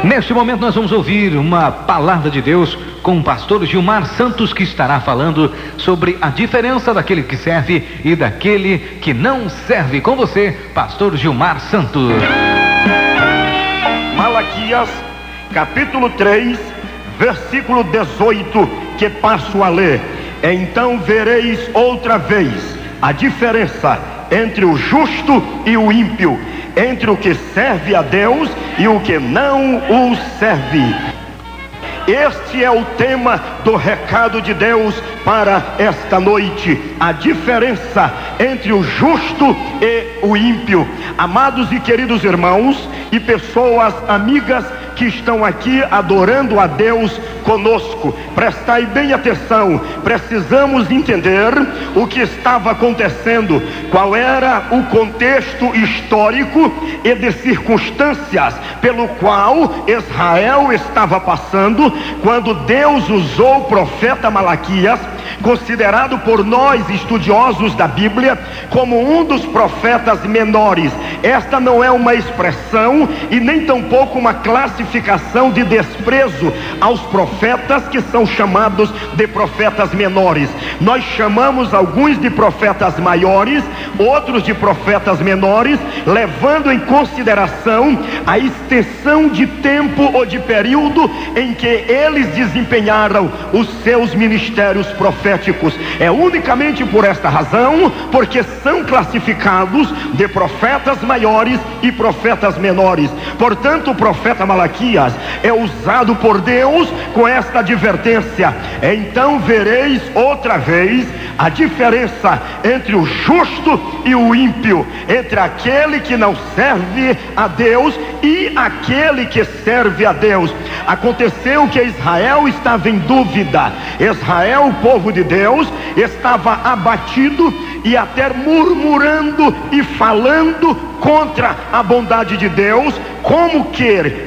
Neste momento nós vamos ouvir uma palavra de Deus com o pastor Gilmar Santos, que estará falando sobre a diferença daquele que serve e daquele que não serve. Com você, pastor Gilmar Santos. Malaquias, capítulo 3, versículo 18, que passo a ler. Então vereis outra vez a diferença entre o justo e o ímpio, entre o que serve a Deus e o que não o serve. Este é o tema do recado de Deus para esta noite: a diferença entre o justo e o ímpio. Amados e queridos irmãos e pessoas amigas que estão aqui adorando a Deus conosco, prestai bem atenção. Precisamos entender o que estava acontecendo, qual era o contexto histórico e de circunstâncias pelo qual Israel estava passando, quando Deus usou o profeta Malaquias, considerado por nós estudiosos da Bíblia como um dos profetas menores. Esta não é uma expressão e nem tampouco uma classificação de desprezo aos profetas que são chamados de profetas menores. Nós chamamos alguns de profetas maiores, outros de profetas menores, levando em consideração a extensão de tempo ou de período em que eles desempenharam os seus ministérios proféticos. É unicamente por esta razão, porque são classificados de profetas maiores e profetas menores. Portanto, o profeta Malaquias é usado por Deus com esta advertência: então vereis outra vez a diferença entre o justo e o ímpio, entre aquele que não serve a Deus e aquele que serve a Deus. Aconteceu que Israel estava em dúvida. Israel, o povo de Deus, estava abatido e até murmurando e falando contra a bondade de Deus, como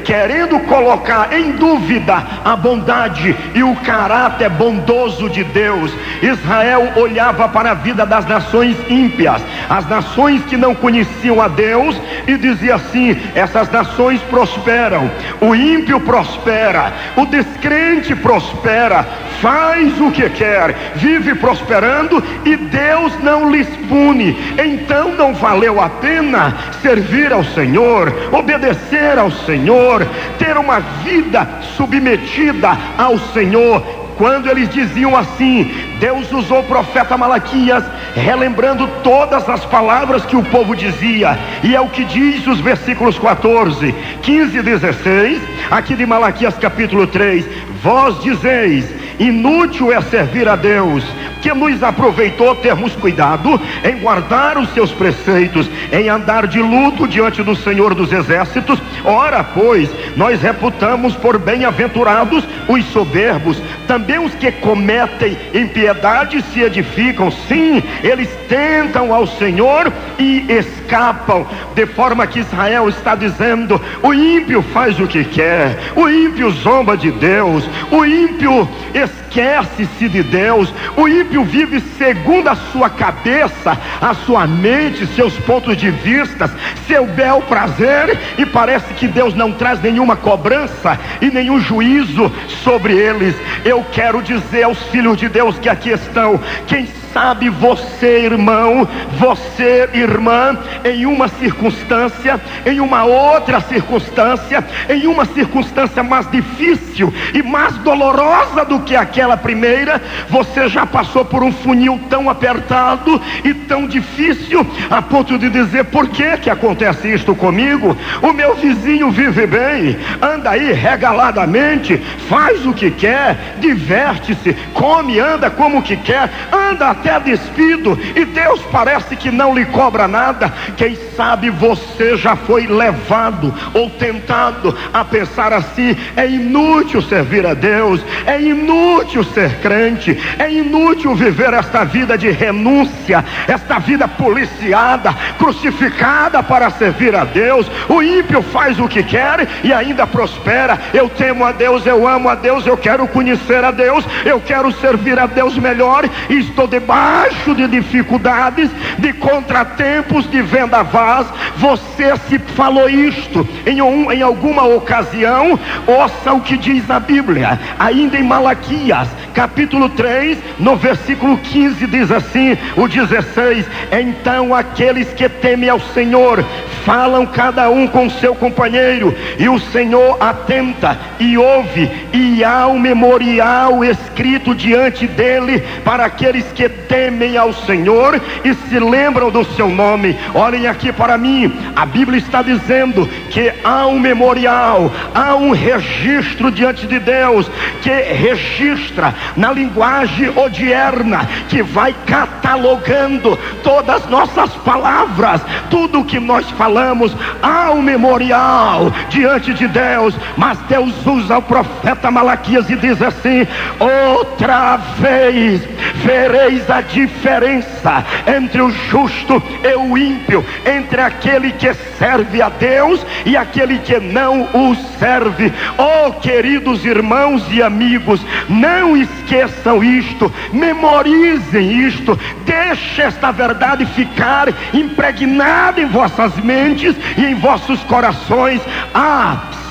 querendo colocar em dúvida a bondade e o caráter bondoso de Deus. Israel olhava para a vida das nações ímpias, as nações que não conheciam a Deus, e dizia assim: essas nações prosperam, o ímpio prospera, o descrente prospera, faz o que quer, vive prosperando, e Deus não lhes pune. Então não valeu a pena servir ao Senhor, obedecer ao Senhor, ter uma vida submetida ao Senhor. Quando eles diziam assim, Deus usou o profeta Malaquias, relembrando todas as palavras que o povo dizia, e é o que diz os versículos 14, 15 e 16, aqui de Malaquias capítulo 3: vós dizeis, inútil é servir a Deus, que nos aproveitou termos cuidado em guardar os seus preceitos, em andar de luto diante do Senhor dos Exércitos. Ora, pois, nós reputamos por bem-aventurados os soberbos, também os que cometem impiedade se edificam. Sim, eles tentam ao Senhor e escapam. De forma que Israel está dizendo: o ímpio faz o que quer, o ímpio zomba de Deus, o ímpio esquece-se de Deus, o ímpio vive segundo a sua cabeça, a sua mente, seus pontos de vista, seu bel prazer, e parece que Deus não traz nenhuma cobrança e nenhum juízo sobre eles. Eu quero dizer aos filhos de Deus que aqui estão: quem sabe você, irmão, você, irmã, em uma circunstância, em uma outra circunstância, em uma circunstância mais difícil e mais dolorosa do que aquela primeira, você já passou por um funil tão apertado e tão difícil, a ponto de dizer: por que acontece isto comigo? O meu vizinho vive bem, anda aí regaladamente, faz o que quer, diverte-se, come, anda como que quer, anda até despido, e Deus parece que não lhe cobra nada. Quem sabe você já foi levado ou tentado a pensar assim: é inútil servir a Deus, é inútil ser crente, é inútil viver esta vida de renúncia, esta vida policiada, crucificada para servir a Deus. O ímpio faz o que quer e ainda prospera. Eu temo a Deus, eu amo a Deus, eu quero conhecer a Deus, eu quero servir a Deus melhor, e estou debaixo debaixo de dificuldades, de contratempos, de vendavais, você se falou isto em alguma ocasião, ouça o que diz a Bíblia, ainda em Malaquias, capítulo 3, no versículo 15, diz assim, o 16: então aqueles que temem ao Senhor, falam cada um com seu companheiro, e o Senhor atenta e ouve, e há um memorial escrito diante dele, para aqueles que temem ao Senhor, e se lembram do seu nome. Olhem aqui para mim, a Bíblia está dizendo que há um memorial, há um registro diante de Deus, que registra na linguagem odierna, que vai catalogando todas as nossas palavras, tudo o que nós falamos. Há um memorial diante de Deus, mas Deus usa o profeta Malaquias e diz assim: outra vez vereis a diferença entre o justo e o ímpio, entre aquele que serve a Deus e aquele que não o serve. Oh, queridos irmãos e amigos, não esqueçam isto, memorizem isto, deixe esta verdade ficar impregnada em vossas mentes e em vossos corações.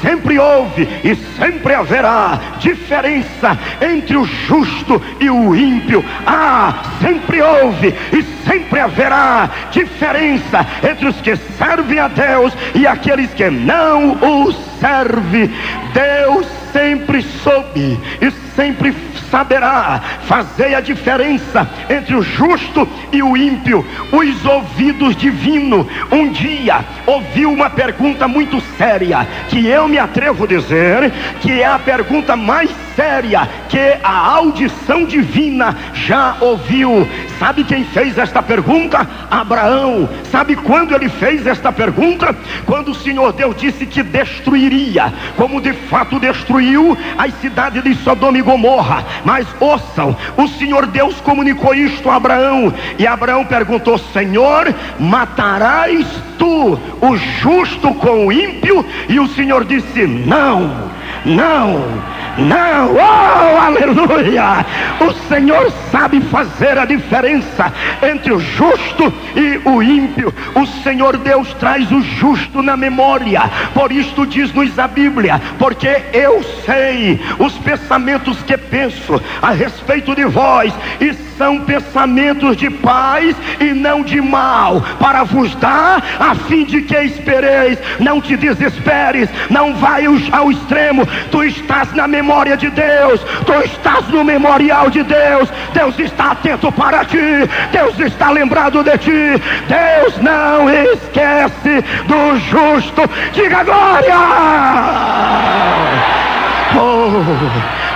Sempre houve e sempre haverá diferença entre o justo e o ímpio. Sempre houve e sempre haverá diferença entre os que servem a Deus e aqueles que não o servem. Deus sempre soube e sempre saberá fazer a diferença entre o justo e o ímpio. Os ouvidos divinos um dia ouviu uma pergunta muito séria, que eu me atrevo a dizer que é a pergunta mais séria que a audição divina já ouviu. Sabe quem fez esta pergunta? Abraão. Sabe quando ele fez esta pergunta? Quando o Senhor Deus disse que destruiria, como de fato destruiu as cidades de Sodoma e Gomorra. Mas ouçam, o Senhor Deus comunicou isto a Abraão, e Abraão perguntou: Senhor, matarás tu o justo com o ímpio? E o Senhor disse: não, não, não. Oh, aleluia! O Senhor sabe fazer a diferença entre o justo e o ímpio. O Senhor Deus traz o justo na memória. Por isto diz-nos a Bíblia: porque eu sei os pensamentos que penso a respeito de vós, e são pensamentos de paz e não de mal, para vos dar a fim de que espereis. Não te desesperes, não vai ao extremo. Tu estás na memória de Deus, tu estás no memorial de Deus. Deus está atento para ti, Deus está lembrado de ti. Deus não esquece do justo. Diga glória!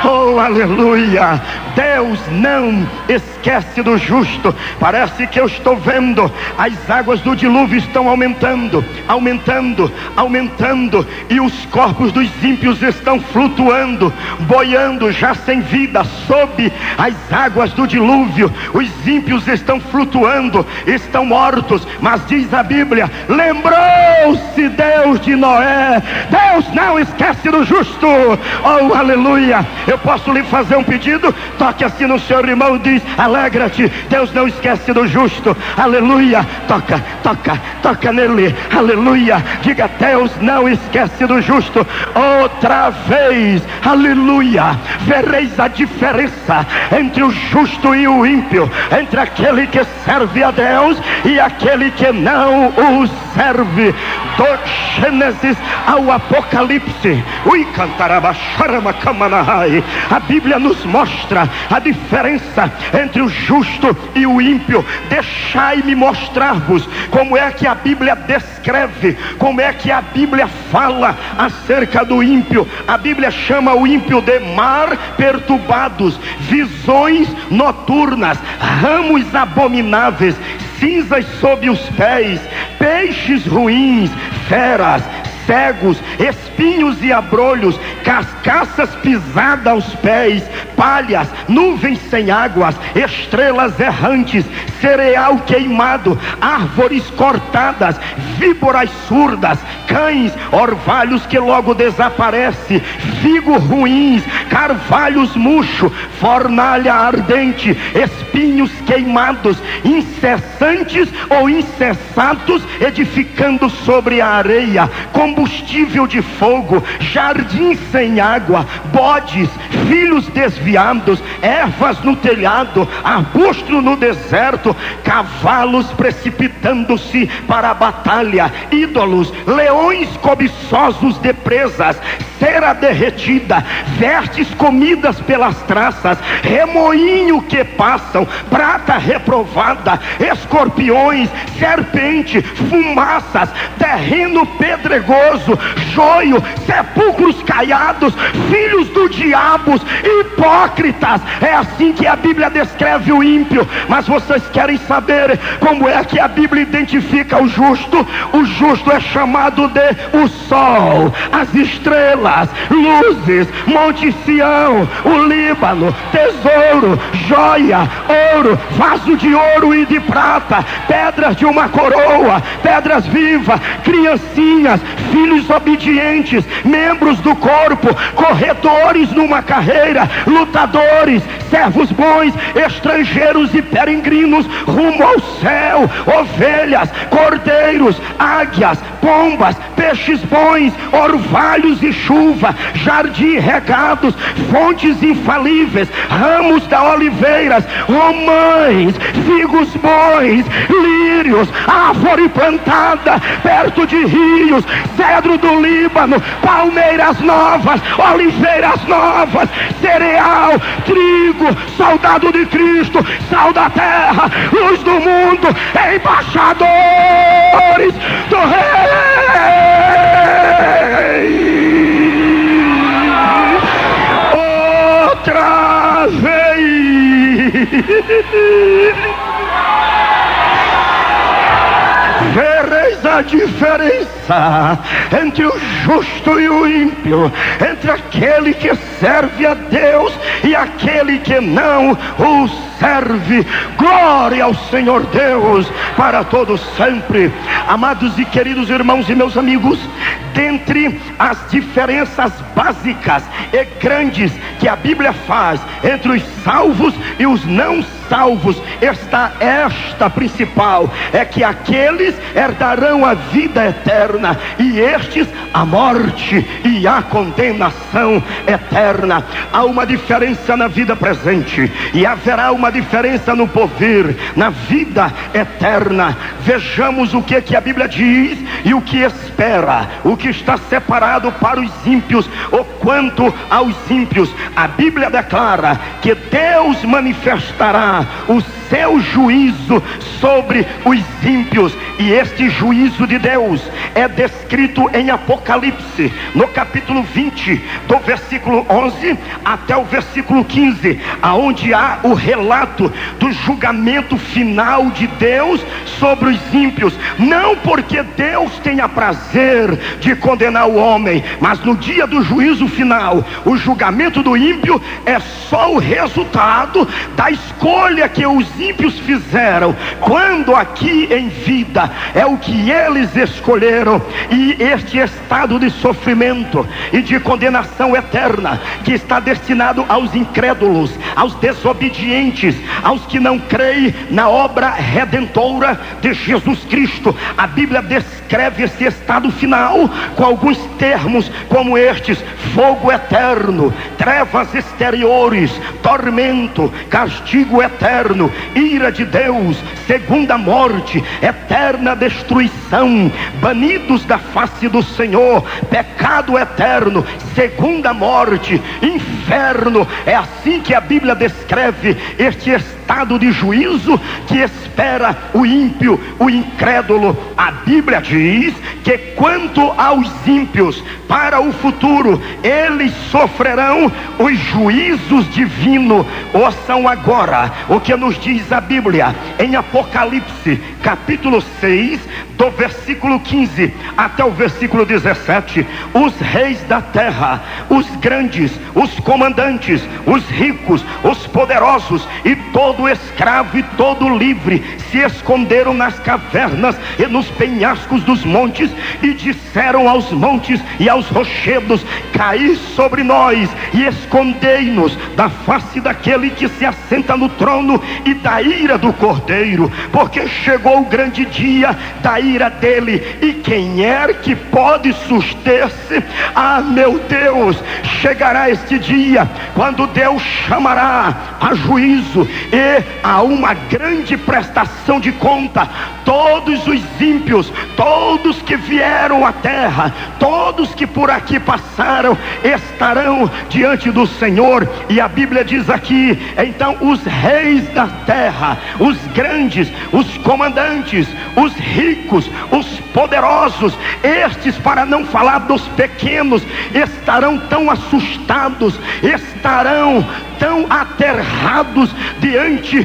Oh, aleluia! Deus não esquece do justo. Parece que eu estou vendo as águas do dilúvio estão aumentando, aumentando, aumentando, e os corpos dos ímpios estão flutuando, boiando já sem vida sob as águas do dilúvio. Os ímpios estão flutuando, estão mortos, mas diz a Bíblia: lembrou-se Deus de Noé. Deus não esquece do justo. Oh, aleluia! Eu posso lhe fazer um pedido? Toque assim no seu irmão e diz: alegra-te, Deus não esquece do justo. Aleluia! Toca, toca, toca nele. Aleluia! Diga: Deus não esquece do justo. Outra vez, aleluia, vereis a diferença entre o justo e o ímpio, entre aquele que serve a Deus e aquele que não o serve. Do Gênesis ao Apocalipse, a Bíblia nos mostra a diferença entre o justo e o ímpio. Deixai-me mostrar-vos como é que a Bíblia descreve, como é que a Bíblia fala acerca do ímpio. A Bíblia chama o ímpio de mar perturbados, visões noturnas, ramos abomináveis, cinzas sob os pés, peixes ruins, feras, cegos, espinhos e abrolhos, carcaças pisadas aos pés, palhas, nuvens sem águas, estrelas errantes, cereal queimado, árvores cortadas, víboras surdas, cães, orvalhos que logo desaparece, figo ruins, carvalhos murcho, fornalha ardente, espinhos queimados, incessantes ou incessados, edificando sobre a areia, combustível de fogo, jardim sem água, bodes, filhos desviados, ervas no telhado, arbusto no deserto, cavalos precipitando-se para a batalha, ídolos, leões cobiçosos de presas, cera derretida, vestes comidas pelas traças, remoinho que passam, prata reprovada, escorpiões, serpente, fumaças, terreno pedregoso, joio, sepulcros caiados, filhos do diabo, hipócritas. É assim que a Bíblia descreve o ímpio. Mas vocês querem saber como é que a Bíblia identifica o justo? O justo é chamado de o sol, as estrelas, luzes, Monte Sião, o Líbano, tesouro, joia, ouro, vaso de ouro e de prata, pedras de uma coroa, pedras vivas, criancinhas, filhos obedientes, membros do corpo, corredores numa carreira, lutadores, servos bons, estrangeiros e peregrinos rumo ao céu, ovelhas, cordeiros, águias, pombas, peixes bons, orvalhos e chuva, jardim regados, fontes infalíveis, ramos da oliveiras, romães, figos bons, lírios, árvore plantada perto de rios, cedro do Líbano, palmeiras novas, oliveiras novas, cereal, trigo, soldado de Cristo, sal da terra, luz do mundo, embaixadores do Rei. Outra vez vereis a diferença entre o justo e o ímpio, entre aquele que serve a Deus e aquele que não o serve. Glória ao Senhor Deus para todos sempre. Amados e queridos irmãos e meus amigos, dentre as diferenças básicas e grandes que a Bíblia faz entre os salvos e os não salvos, está esta principal: é que aqueles herdarão a vida eterna e estes a morte e a condenação eterna. Há uma diferença na vida presente e haverá uma diferença no porvir, na vida eterna. Vejamos o que a Bíblia diz e o que espera, o que está separado para os ímpios. Ou quanto aos ímpios, a Bíblia declara que Deus manifestará o seu juízo sobre os ímpios, e este juízo de Deus é descrito em Apocalipse, no capítulo 20, do versículo 11 até o versículo 15, aonde há o relato do julgamento final de Deus sobre os ímpios. Não porque Deus tenha prazer de condenar o homem, mas no dia do juízo final, o julgamento do ímpio é só o resultado da escolha que os ímpios fizeram quando aqui em vida. É o que eles escolheram. E este estado de sofrimento e de condenação eterna, que está destinado aos incrédulos, aos desobedientes, aos que não creem na obra redentora de Jesus Cristo, a Bíblia descreve esse estado final com alguns termos como estes: fogo eterno, trevas exteriores, tormento, castigo eterno, ira de Deus, segunda morte, eterna destruição, banidos da face do Senhor, pecado eterno, segunda morte, inferno. É assim que a Bíblia descreve este estado de juízo que espera o ímpio, o incrédulo. A Bíblia diz que quanto aos ímpios, para o futuro, eles sofrerão os juízos divinos. Ouçam agora o que nos diz a Bíblia em Apocalipse, capítulo 6, do versículo 15 até o versículo 17, os reis da terra, os grandes, os comandantes, os ricos, os poderosos e todo escravo e todo livre se esconderam nas cavernas e nos penhascos dos montes e disseram aos montes e aos rochedos: caí sobre nós e escondei-nos da face daquele que se assenta no trono e da ira do Cordeiro, porque chegou o grande dia da ira dele, e quem é que pode suster-se? Ah, meu Deus, chegará este dia quando Deus chamará a juízo e a uma grande prestação de conta todos os ímpios, todos que vieram à terra, todos que por aqui passaram, estarão diante do Senhor. E a Bíblia diz aqui: então os reis da terra, os grandes, os comandantes, os ricos, os poderosos, estes, para não falar dos pequenos, estarão tão assustados, estarão tão aterrados diante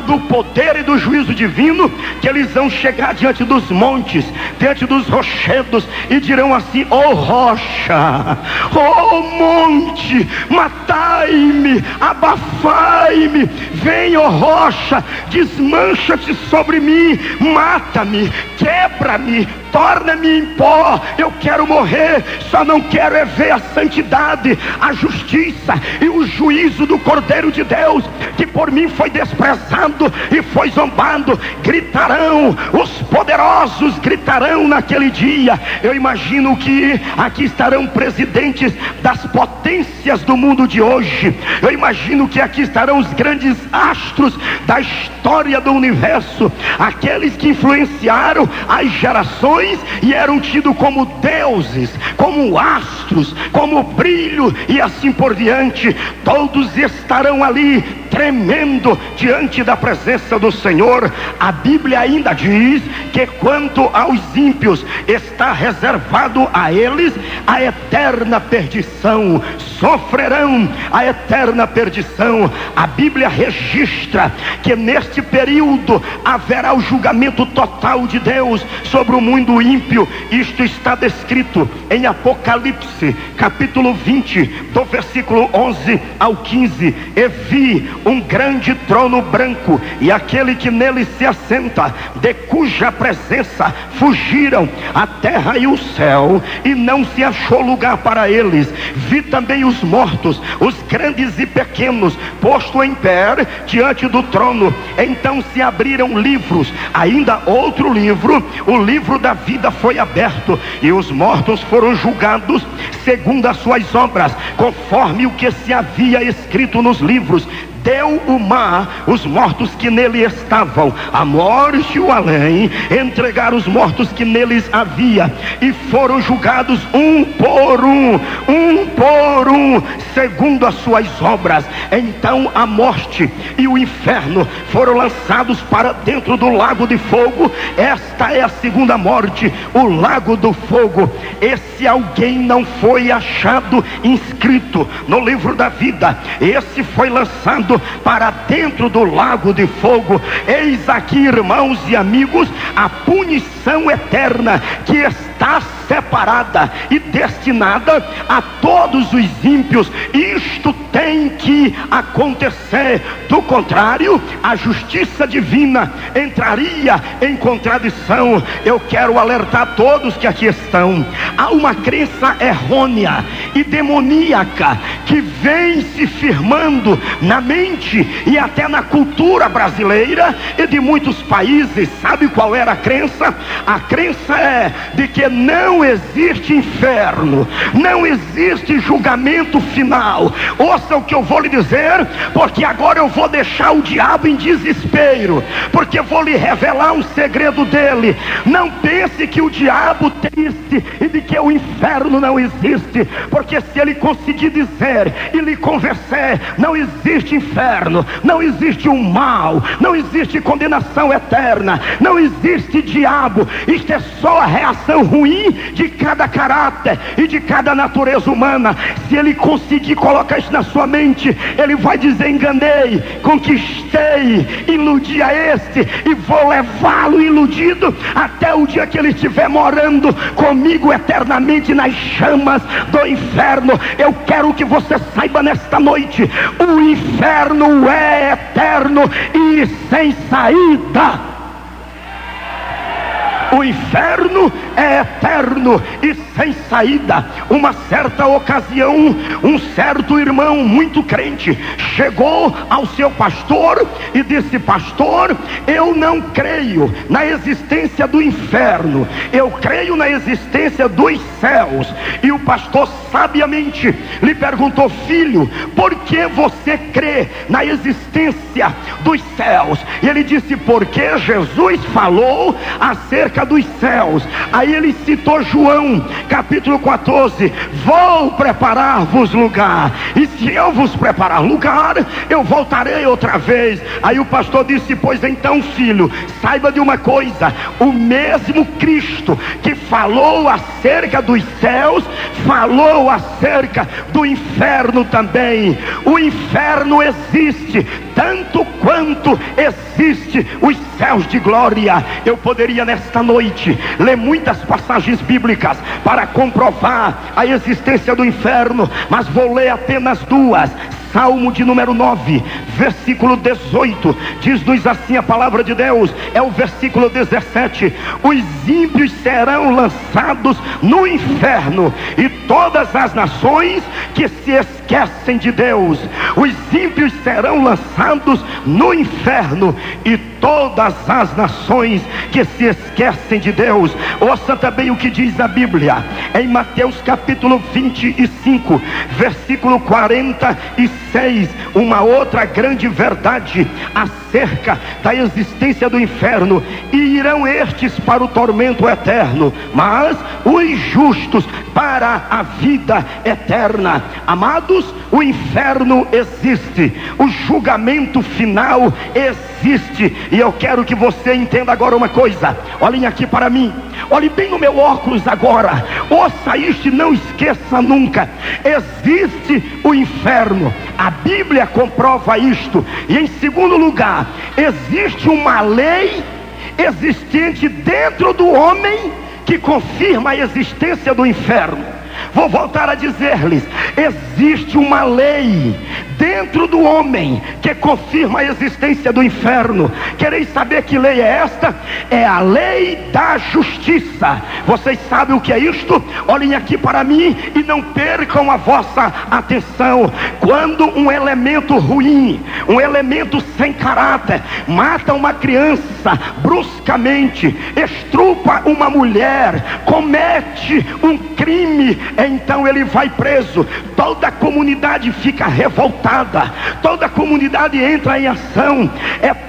do poder e do juízo divino, que eles vão chegar diante dos montes, diante dos rochedos, e dirão assim: ó rocha, ó monte, matai-me, abafai-me, vem, ó rocha, desmancha-te sobre mim, mata-me, quebra-me, torna-me em pó. Eu quero morrer, só não quero é ver a santidade, a justiça e o juízo do Cordeiro de Deus, que por mim foi desprezado e foi zombado. Gritarão, os poderosos gritarão naquele dia. Eu imagino que aqui estarão presidentes das potências do mundo de hoje. Eu imagino que aqui estarão os grandes astros da história do universo, aqueles que influenciaram as gerações e eram tidos como deuses, como astros, como brilho e assim por diante. Todos estarão ali tremendo diante da presença do Senhor. A Bíblia ainda diz que quanto aos ímpios, está reservado a eles a eterna perdição, sofrerão a eterna perdição. A Bíblia registra que neste período haverá o julgamento total de Deus sobre o mundo ímpio. Isto está descrito em Apocalipse capítulo 20, do versículo 11 ao 15. E vi um grande trono branco, e aquele que nele se assenta, de cuja presença fugiram a terra e o céu, e não se achou lugar para eles. Vi também os mortos, os grandes e pequenos, posto em pé diante do trono. Então se abriram livros, ainda outro livro, o livro da vida foi aberto, e os mortos foram julgados segundo as suas obras, conforme o que se havia escrito nos livros. Deu o mar os mortos que nele estavam, a morte e o além entregaram os mortos que neles havia, e foram julgados um por um, segundo as suas obras. Então a morte e o inferno foram lançados para dentro do lago de fogo. Esta é a segunda morte, o lago do fogo. Esse alguém não foi achado inscrito no livro da vida, esse foi lançado para dentro do lago de fogo. Eis aqui, irmãos e amigos, a punição eterna que está separada e destinada a todos os ímpios. Isto tem que acontecer, do contrário a justiça divina entraria em contradição. Eu quero alertar todos que aqui estão: há uma crença errônea e demoníaca que vem se firmando na mente e até na cultura brasileira e de muitos países. Sabe qual era a crença? A crença é de que não existe inferno, não existe julgamento final. Ouça o que eu vou lhe dizer, porque agora eu vou deixar o diabo em desespero, porque vou lhe revelar um segredo dele. Não pense que o diabo tem e de que o inferno não existe, porque se ele conseguir dizer e lhe convencer, não existe inferno, não existe um mal, não existe condenação eterna, não existe diabo, isto é só a reação ruim ruim de cada caráter e de cada natureza humana. Se ele conseguir colocar isso na sua mente, ele vai dizer: enganei, conquistei, iludi a este e vou levá-lo iludido até o dia que ele estiver morando comigo eternamente nas chamas do inferno. Eu quero que você saiba nesta noite: o inferno é eterno e sem saída. O inferno é eterno e sem saída. Uma certa ocasião, um certo irmão muito crente chegou ao seu pastor e disse: pastor, eu não creio na existência do inferno, eu creio na existência dos céus. E o pastor sabiamente lhe perguntou: filho, por que você crê na existência dos céus? E ele disse: porque Jesus falou acerca dos céus. Aí ele citou João capítulo 14: vou preparar-vos lugar, e se eu vos preparar lugar, eu voltarei outra vez. Aí o pastor disse: pois então, filho, saiba de uma coisa: o mesmo Cristo que falou acerca dos céus, falou acerca do inferno também. O inferno existe tanto quanto existe os céus de glória. Eu poderia nesta noite ler muitas passagens bíblicas para comprovar a existência do inferno, mas vou ler apenas duas. Salmo de número 9, versículo 18, diz-nos assim a palavra de Deus, é o versículo 17: os ímpios serão lançados no inferno, e todas as nações que se esquecem de Deus. Os ímpios serão lançados no inferno, e todas as nações que se esquecem de Deus. Ouça também o que diz a Bíblia em Mateus capítulo 25, versículo 46, uma outra grande verdade acerca da existência do inferno: e irão estes para o tormento eterno, mas os justos para a vida eterna. Amados, o inferno existe, o julgamento final existe, e eu quero que você entenda agora uma coisa. Olhem aqui para mim, olhe bem no meu óculos agora, ouça isto e não esqueça nunca: existe o inferno, a Bíblia comprova isto. E em segundo lugar, existe uma lei existente dentro do homem que confirma a existência do inferno. Vou voltar a dizer-lhes: existe uma lei dentro do homem que confirma a existência do inferno. Quereis saber que lei é esta? É a lei da justiça. Vocês sabem o que é isto? Olhem aqui para mim e não percam a vossa atenção. Quando um elemento ruim, um elemento sem caráter, mata uma criança bruscamente, estrupa uma mulher, comete um crime, então ele vai preso. Toda a comunidade fica revoltada, toda a comunidade entra em ação.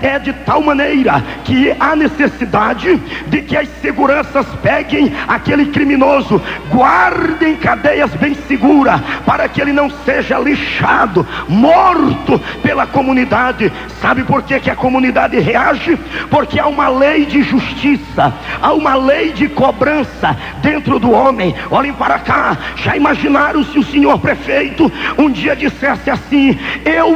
É de tal maneira que há necessidade de que as seguranças peguem aquele criminoso, guardem cadeias bem seguras, para que ele não seja lixado, morto pela comunidade. Sabe por que a comunidade reage? Porque há uma lei de justiça, há uma lei de cobrança dentro do homem. Olhem para cá, já imaginaram se o senhor prefeito um dia dissesse assim: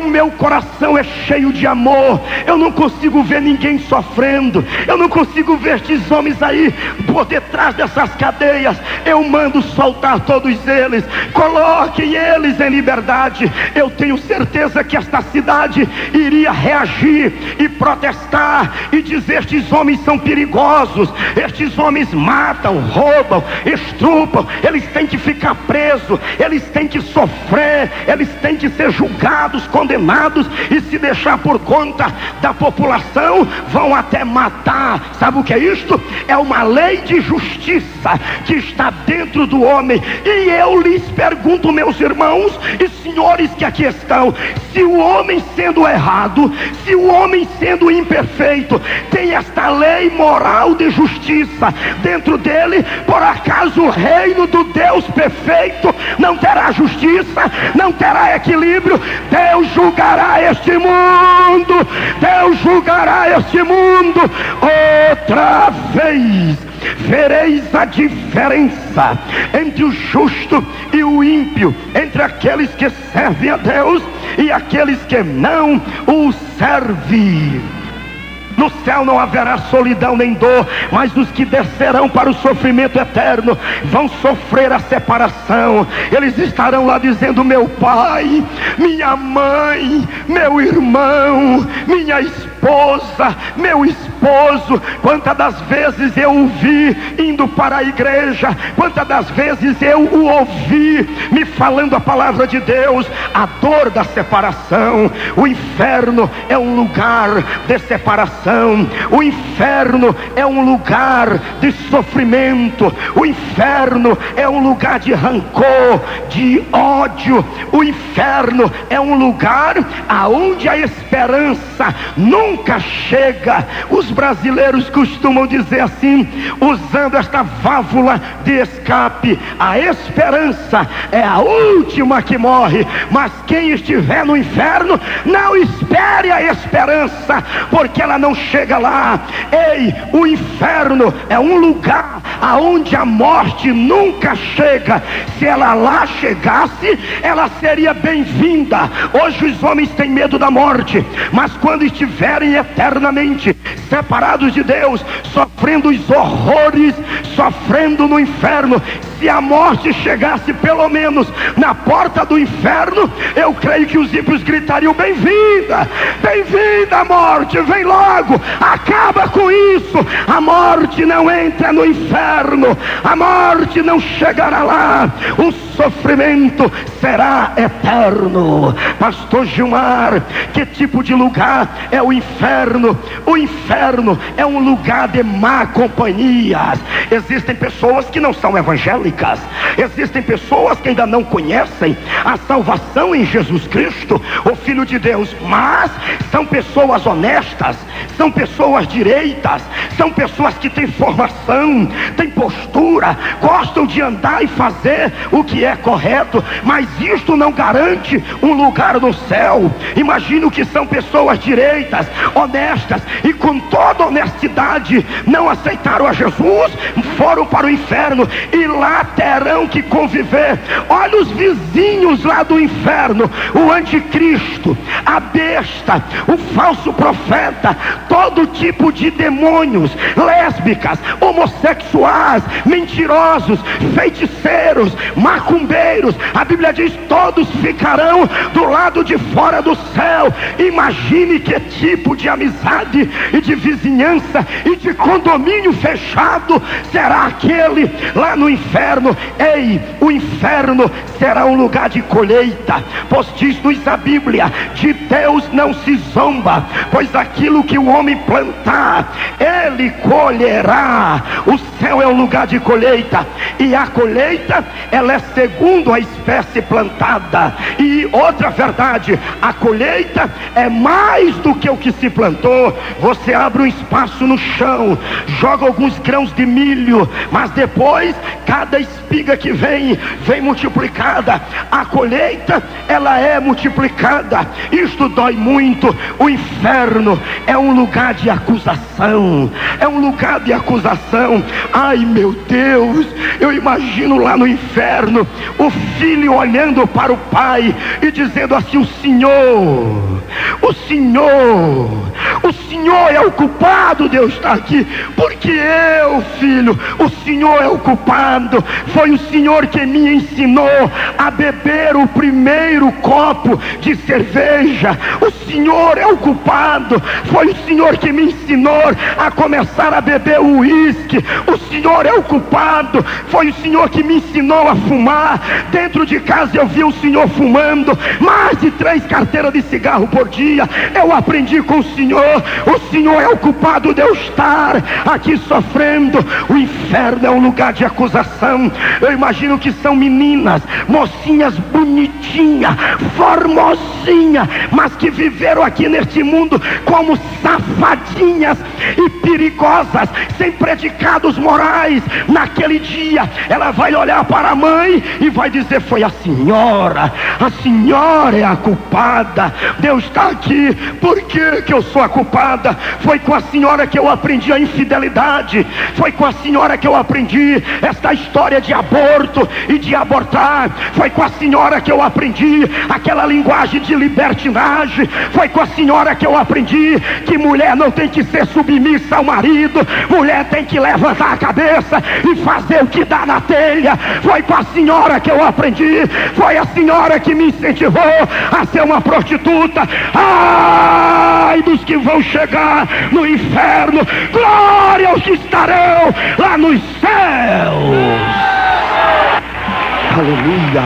meu coração é cheio de amor, eu não consigo ver ninguém sofrendo, eu não consigo ver estes homens aí por detrás dessas cadeias, eu mando soltar todos eles, coloquem eles em liberdade. Eu tenho certeza que esta cidade iria reagir e protestar e dizer: estes homens são perigosos, estes homens matam, roubam, estrupam, eles têm que ficar presos, eles têm que sofrer, eles têm que ser julgados, condenados, e se deixar por conta da população, vão até matar. Sabe o que é isto? É uma lei de justiça que está dentro do homem. E eu lhes pergunto, meus irmãos e senhores que aqui estão, se o homem sendo errado, se o homem sendo imperfeito, tem esta lei moral de justiça dentro dele, por acaso o reino do Deus perfeito não terá justiça, não terá equilíbrio? Deus julgará este mundo, Deus julgará este mundo outra vez. vereis a diferença entre o justo e o ímpio, entre aqueles que servem a Deus e aqueles que não o servem. No céu não haverá solidão nem dor, mas os que descerão para o sofrimento eterno vão sofrer a separação. Eles estarão lá dizendo: meu pai, minha mãe, meu irmão, minha esposa, meu esposo. Quantas das vezes eu o vi indo para a igreja, quantas das vezes eu o ouvi me falando a palavra de Deus. A dor da separação. O inferno é um lugar de separação. O inferno é um lugar de sofrimento. O inferno é um lugar de rancor, de ódio. O inferno é um lugar aonde a esperança nunca chega. Os brasileiros costumam dizer assim, usando esta válvula de escape: a esperança é a última que morre. Mas quem estiver no inferno, não espere a esperança, porque ela não chega lá. Ei, o inferno é um lugar aonde a morte nunca chega. Se ela lá chegasse, ela seria bem-vinda. Hoje os homens têm medo da morte, mas quando estiverem eternamente separados de Deus, sofrendo os horrores, sofrendo no inferno, se a morte chegasse pelo menos na porta do inferno, eu creio que os ímpios gritariam: bem-vinda, bem-vinda morte, vem logo, acaba com isso. A morte não entra no inferno, a morte não chegará lá, o sofrimento será eterno. Pastor Gilmar, que tipo de lugar é o inferno? O inferno é um lugar de má companhias. Existem pessoas que não são evangélicas, existem pessoas que ainda não conhecem a salvação em Jesus Cristo, o Filho de Deus, mas são pessoas honestas, são pessoas direitas, são pessoas que têm formação, têm postura, gostam de andar e fazer o que é correto, mas isto não garante um lugar no céu. Imagino que são pessoas direitas, honestas, e com toda honestidade não aceitaram a Jesus, foram para o inferno e lá terão que conviver. Olha os vizinhos lá do inferno: o anticristo, a besta, o falso profeta, todo tipo de demônios, lésbicas, homossexuais, mentirosos, feiticeiros, macumbeiros. A Bíblia diz: todos ficarão do lado de fora do céu. Imagine que tipo de amizade e de vizinhança e de condomínio fechado será aquele lá no inferno. Ei, o inferno será um lugar de colheita, pois diz-nos a Bíblia: de Deus não se zomba, pois aquilo que o homem plantar, ele colherá. O céu é um lugar de colheita, e a colheita, ela é segundo a espécie plantada. E outra verdade, a colheita é mais do que o que se plantou. Você abre um espaço no chão, joga alguns grãos de milho, mas depois cada espiga que vem multiplicada. A colheita, ela é multiplicada. Isto dói muito. O inferno é um lugar de acusação, é um lugar de acusação. Ai meu Deus, eu imagino lá no inferno o filho olhando para o pai e dizendo assim: o Senhor é o culpado de eu estar aqui, porque eu, filho, o Senhor é o culpado. Foi o Senhor que me ensinou a beber o primeiro copo de cerveja. O Senhor é o culpado. Foi o Senhor que me ensinou a começar a beber o uísque. O Senhor é o culpado. Foi o Senhor que me ensinou a fumar. Dentro de casa eu vi o Senhor fumando mais de 3 carteiras de cigarro por dia. Eu aprendi com o Senhor. O Senhor é o culpado de eu estar aqui sofrendo. O inferno é um lugar de acusação. Eu imagino que são meninas, mocinhas bonitinhas, formosinhas, mas que viveram aqui neste mundo como safadinhas e perigosas, sem predicados morais. Naquele dia ela vai olhar para a mãe e vai dizer: foi a senhora senhora é a culpada. Deus está aqui. Por que eu sou a culpada? Foi com a senhora que eu aprendi a infidelidade. Foi com a senhora que eu aprendi esta história de aborto e de abortar. Foi com a senhora que eu aprendi aquela linguagem de libertinagem. Foi com a senhora que eu aprendi que mulher não tem que ser submissa ao marido. Mulher tem que levantar a cabeça e fazer o que dá na telha. Foi com a senhora que eu aprendi. Foi a senhora que me incentivou a ser uma prostituta. Ai dos que vão chegar no inferno. Glória aos que estarão lá nos céus. Aleluia,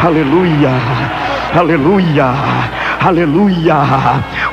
aleluia, aleluia, aleluia.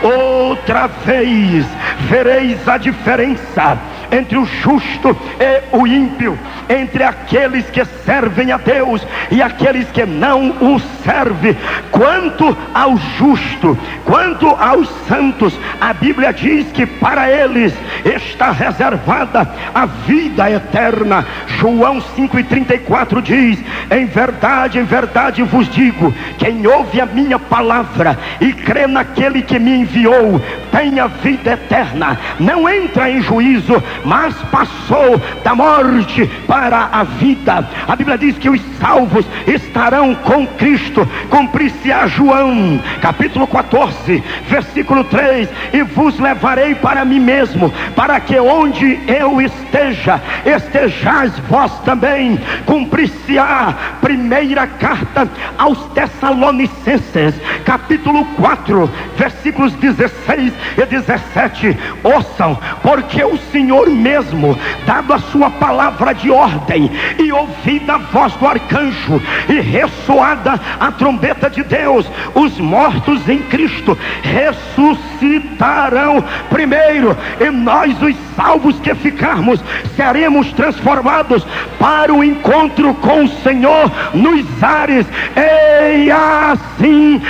Outra vez vereis a diferença entre o justo e o ímpio, entre aqueles que servem a Deus e aqueles que não o servem. Quanto ao justo, quanto aos santos, a Bíblia diz que para eles está reservada a vida eterna. João 5,34 diz: em verdade vos digo, quem ouve a minha palavra e crê naquele que me enviou, tem a vida eterna, não entra em juízo, mas passou da morte para a vida. A Bíblia diz que os salvos estarão com Cristo. Cumprir-se-á João capítulo 14 versículo 3: e vos levarei para mim mesmo, para que onde eu esteja, estejais vós também. Cumprir-se-á primeira carta aos Tessalonicenses capítulo 4 versículos 16 e 17. Ouçam, porque o Senhor mesmo, dado a sua palavra de ordem, e ouvida a voz do arcanjo, e ressoada a trombeta de Deus, os mortos em Cristo ressuscitarão primeiro, e nós, os salvos que ficarmos, seremos transformados para o encontro com o Senhor nos ares, e assim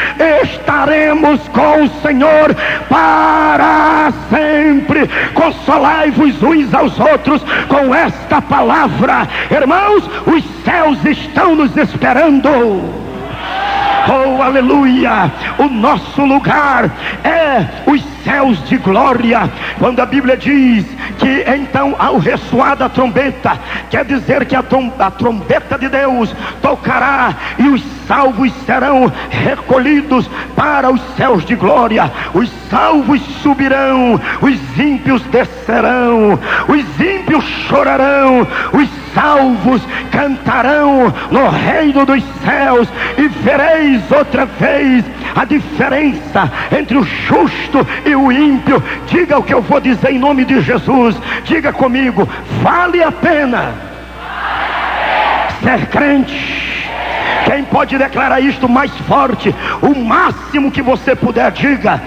estaremos com o Senhor para sempre. Consolai-vos uns aos outros com esta palavra. Irmãos, os céus estão nos esperando. Oh, aleluia! O nosso lugar é os céus de glória. Quando a Bíblia diz que então ao ressoar da trombeta, quer dizer que a trombeta de Deus tocará e os salvos serão recolhidos para os céus de glória. Os salvos subirão, os ímpios descerão, os ímpios chorarão, os salvos cantarão no reino dos céus. E vereis outra vez a diferença entre o justo e o ímpio. Diga o que eu vou dizer em nome de Jesus. Diga comigo: vale a pena ser crente. Quem pode declarar isto mais forte? O máximo que você puder, diga: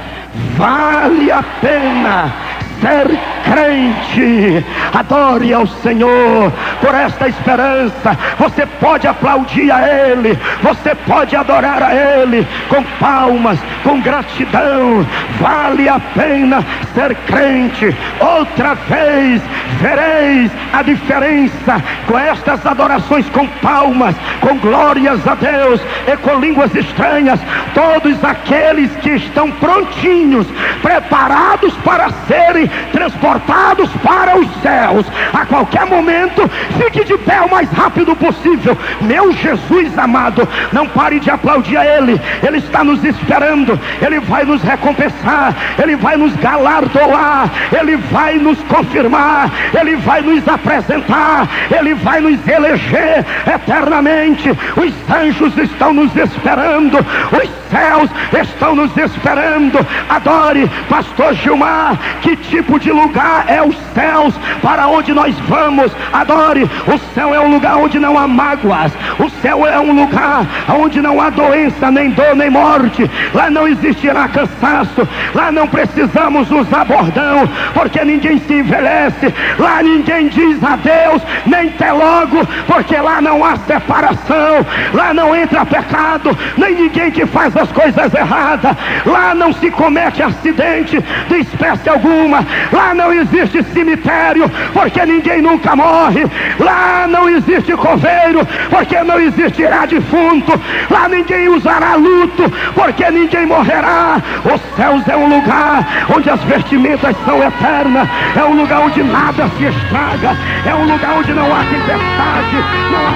vale a pena ser crente. Adore ao Senhor por esta esperança. Você pode aplaudir a Ele, você pode adorar a Ele com palmas, com gratidão. Vale a pena ser crente. Outra vez vereis a diferença com estas adorações com palmas, com glórias a Deus e com línguas estranhas. Todos aqueles que estão prontinhos, preparados para serem transportados para os céus a qualquer momento. Fique de pé o mais rápido possível. Meu Jesus amado, não pare de aplaudir a Ele. Ele está nos esperando. Ele vai nos recompensar, Ele vai nos galardoar, Ele vai nos confirmar, Ele vai nos apresentar, Ele vai nos eleger eternamente. Os anjos estão nos esperando, os céus estão nos esperando. Adore, pastor Gilmar. Que tipo de lugar é os céus para onde nós vamos? Adore. O céu é um lugar onde não há mágoas. O céu é um lugar onde não há doença, nem dor, nem morte. Lá não existirá cansaço. Lá não precisamos usar bordão, porque ninguém se envelhece. Lá ninguém diz adeus, nem até logo, porque lá não há separação. Lá não entra pecado, nem ninguém que faz as coisas erradas. Lá não se comete acidente de espécie alguma. Lá não existe cemitério, porque ninguém nunca morre. Lá não existe coveiro, porque não existirá defunto. Lá ninguém usará luto, porque ninguém morrerá. Os céus é um lugar onde as vestimentas são eternas. É um lugar onde nada se estraga. É um lugar onde não há tempestade, não há...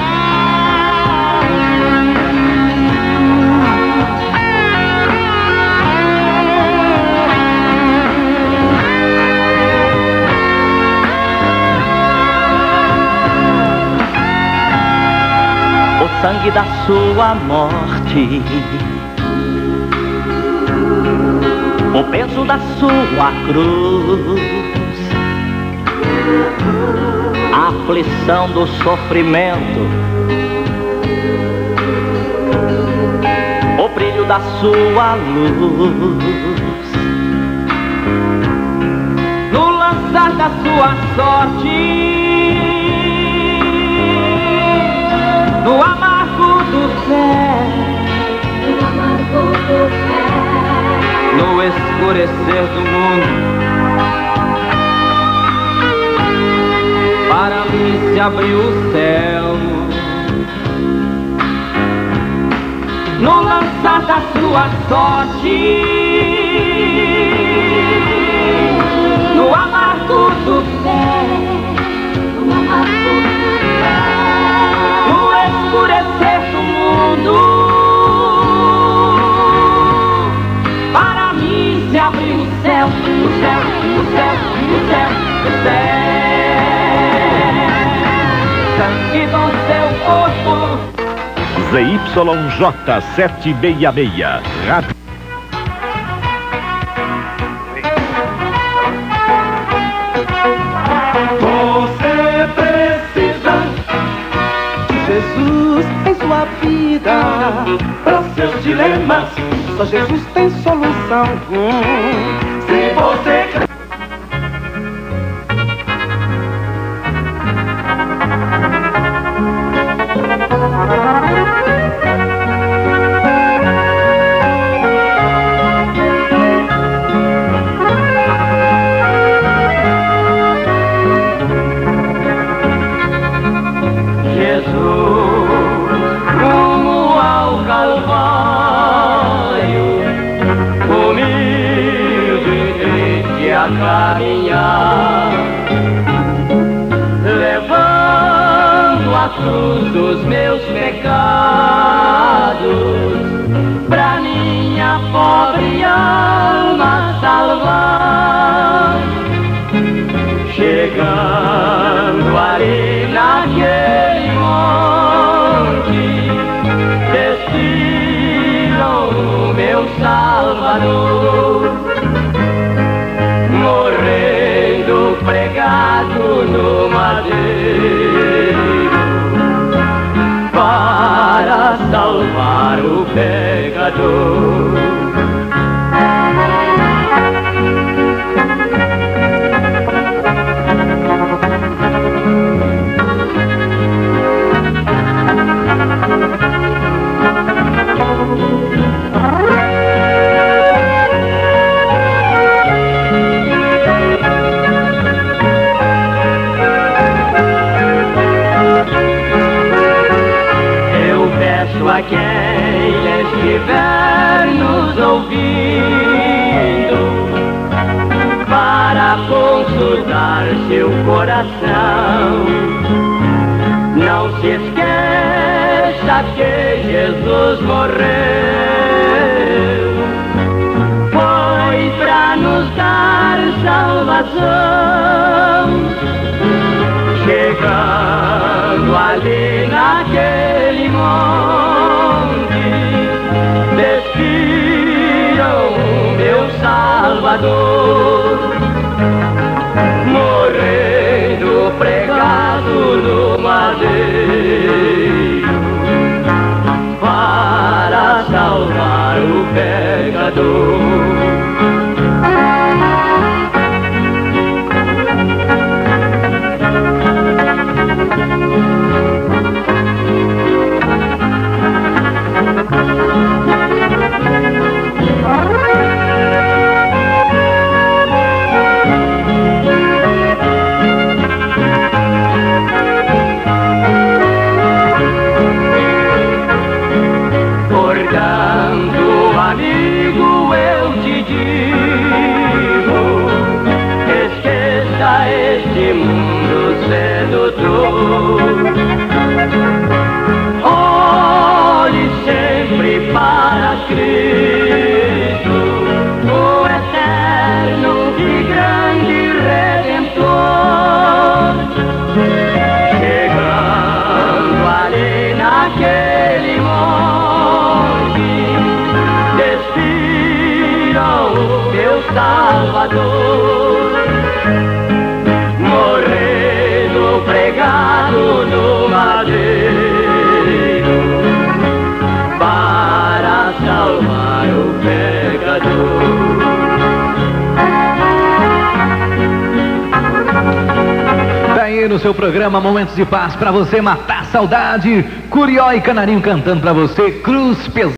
O sangue da sua morte, o peso da sua cruz, a aflição do sofrimento, o brilho da sua luz, no lançar da sua sorte, no amargo do céu, no escurecer do mundo, para mim se abriu o céu. No lançar da sua sorte, no amargo do céu, no escurecer do mundo, para mim se abriu o céu, o céu, o céu, o céu, o céu. Sangue do seu corpo. ZYJ 766 Rádio. Você precisa de Jesus em sua vida. Para os seus dilemas, só Jesus tem solução. Se você crê. Caminhar, levando a cruz dos meus pecados, pra minha pobre alma salvar. Chegando ali naquele monte, desciram o meu Salvador, morrendo pregado no madeiro, para salvar o pecador. A quem estiver nos ouvindo, para consultar seu coração, não se esqueça que Jesus morreu, foi para nos dar salvação. Chegando ali naquele monte, desciram o meu Salvador, morrendo pregado no madeiro, para salvar o pecador. Salvador, morrendo pregado no madeiro para salvar o pecador. Aí no seu programa Momentos de Paz, para você matar a saudade, Curió e Canarinho cantando para você, Cruz Pesada.